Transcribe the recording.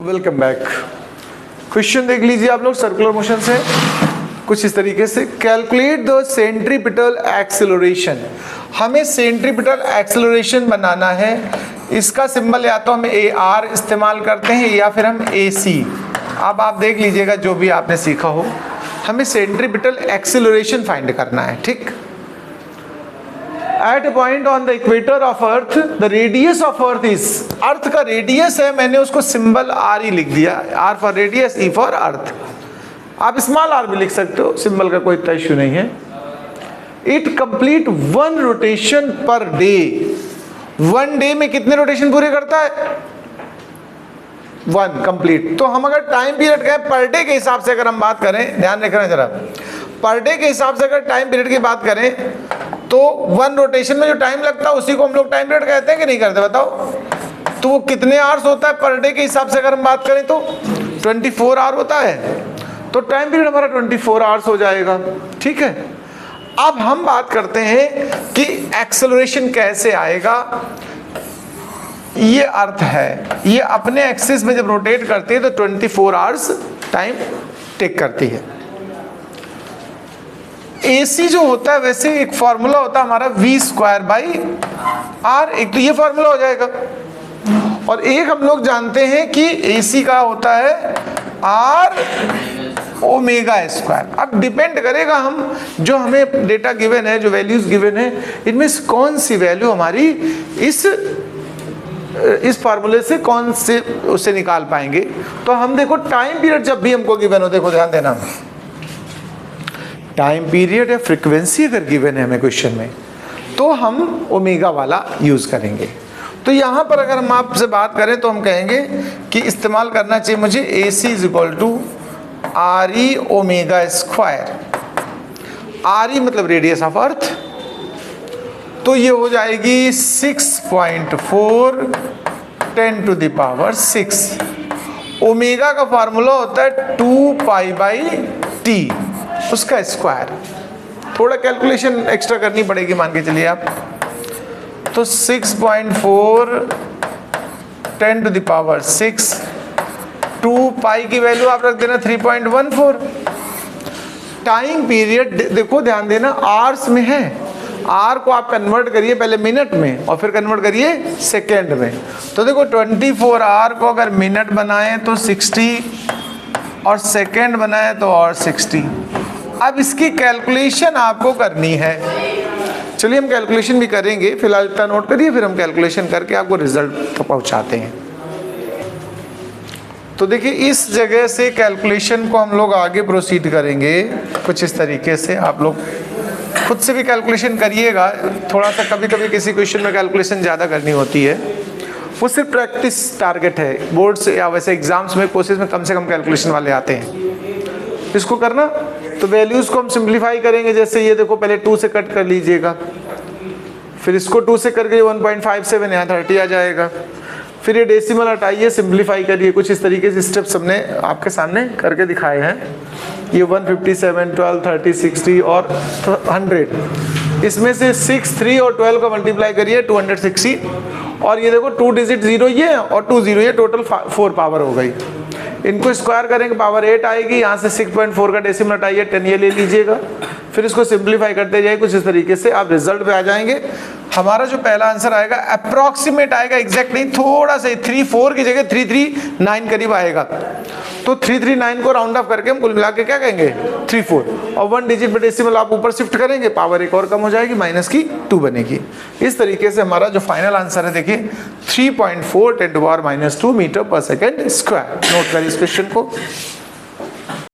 Welcome back. Question देख लीजिए आप लोग, सर्कुलर मोशन से कुछ इस तरीके से, कैलकुलेट द सेंट्रीपिटल एक्सेलरेशन। हमें सेंट्रीपिटल एक्सेलरेशन बनाना है। इसका सिंबल या तो हम AR इस्तेमाल करते हैं या फिर हम AC। अब आप देख लीजिएगा जो भी आपने सीखा हो, हमें सेंट्रीपिटल एक्सेलरेशन फाइंड करना है। ठीक, at a point on the equator of earth the radius of earth is, earth का रेडियस है, मैंने उसको सिंबल RE लिख दिया, R for radius, E for earth. आप स्मॉल r भी लिख सकते हो, सिंबल का कोई इतना इश्यू नहीं है। It complete 1 rotation per day. 1 day में कितने रोटेशन पूरे करता है? 1 कंप्लीट। तो हम अगर टाइम पीरियड कहें पर डे के हिसाब से अगर हम बात करें, ध्यान रखना जरा, पर डे के हिसाब से अगर टाइम पीरियड की बात करें तो 1 रोटेशन में जो टाइम लगता है उसी को हम लोग टाइम पीरियड कहते हैं कि नहीं करते, बताओ। तो वो कितने आवर्स होता है पर डे के हिसाब से अगर हम बात करें तो 24 आवर होता है। तो टाइम पीरियड हमारा 24 आवर्स हो जाएगा। ठीक है, अब हम बात करते हैं कि एक्सेलरेशन कैसे आएगा। ये अर्थ है, ये अपने एक्सिस में जब रोटेट करती है तो 24 आवर्स टाइम टेक करती है। AC जो होता है वैसे एक फॉर्मूला होता है हमारा v²/r, एक तो ये फॉर्मूला हो जाएगा, और एक हम लोग जानते हैं कि AC का होता है R ω²। अब डिपेंड करेगा हम जो हमें डेटा गिवन है, जो वैल्यूज गिवन है, इनमें से कौन सी वैल्यू हमारी इस फार्मूले से कौन से उससे निकाल पाएंगे। तो हम देखो टाइम पीरियड जब भी हमको गिवन हो, देखो ध्यान देना, टाइम पीरियड या फ्रीक्वेंसी अगर गिवन है हमें क्वेश्चन में तो हम ओमेगा वाला यूज करेंगे। तो यहाँ पर अगर हम आपसे बात करें तो हम कहेंगे कि इस्तेमाल करना चाहिए मुझे AC = RE ω²। RE मतलब रेडियस ऑफ अर्थ, तो ये हो जाएगी 6.4 10⁻⁶। ओमेगा का फार्मूला होता है 2π/T, उसका स्क्वायर। थोड़ा कैलकुलेशन एक्स्ट्रा करनी पड़ेगी, मान के चलिए आप। तो 6.4 10⁻⁶, 2π की वैल्यू आप रख देना 3.14। टाइम पीरियड देखो ध्यान देना आवर्स में है, R को आप कन्वर्ट करिए पहले मिनट में और फिर कन्वर्ट करिए सेकेंड में। तो देखो 24 आवर को अगर मिनट बनाए तो 60 और सेकेंड बनाए तो और 60। अब इसकी कैलकुलेशन आपको करनी है। चलिए हम कैलकुलेशन भी करेंगे, फिलहाल इतना नोट करिए, फिर हम कैलकुलेशन करके आपको रिजल्ट तक पहुंचाते हैं। तो देखिए इस जगह से कैलकुलेशन को हम लोग आगे प्रोसीड करेंगे कुछ इस तरीके से। आप लोग खुद से भी कैलकुलेशन करिएगा, थोड़ा सा कभी कभी किसी क्वेश्चन में कैलकुलेशन ज़्यादा करनी होती है, वो सिर्फ प्रैक्टिस टारगेट है। बोर्ड्स या वैसे एग्जाम्स में कोर्सेज में कम से कम कैलकुलेशन वाले आते हैं, इसको करना। तो वैल्यूज़ को हम सिंप्लीफाई करेंगे, जैसे ये देखो पहले 2 से कट कर लीजिएगा, फिर इसको 2 से करके 1.57 यहाँ 30 आ जाएगा, फिर ये डेसिमल हटाइए, सिंप्लीफाई करिए। कुछ इस तरीके से स्टेप्स हमने आपके सामने करके दिखाए हैं। ये 157, 12, 30, 60 और 100, इसमें से 6, 3 और 12 का मल्टीप्लाई करिए 260, और ये देखो 2 डिजिट 0 ये और 2 0 ये, टोटल 4 पावर हो गई। इनको स्क्वायर करेंगे पावर 8 आएगी, यहाँ से 6.4 का डेसिमल हटाइए, 10 ये ले लीजिएगा, फिर इसको सिंप्लीफाई करते जाइए। कुछ इस तरीके से आप रिजल्ट पे आ जाएंगे। हमारा जो पहला आंसर आएगा अप्रॉक्सीमेट आएगा, एग्जैक्ट नहीं, थोड़ा सा 34 की जगह 339 करीब आएगा। तो 339 को राउंड ऑफ करके हम कुल मिला के क्या कहेंगे 34, और 1 डिजिट पे डेसिमल आप ऊपर शिफ्ट करेंगे, पावर एक और कम हो जाएगी, -2 बनेगी। इस तरीके से हमारा जो फाइनल आंसर है देखिए 3.4 10⁻⁻² मीटर पर सेकेंड स्क्वायर। नोट करिए इस क्वेश्चन को।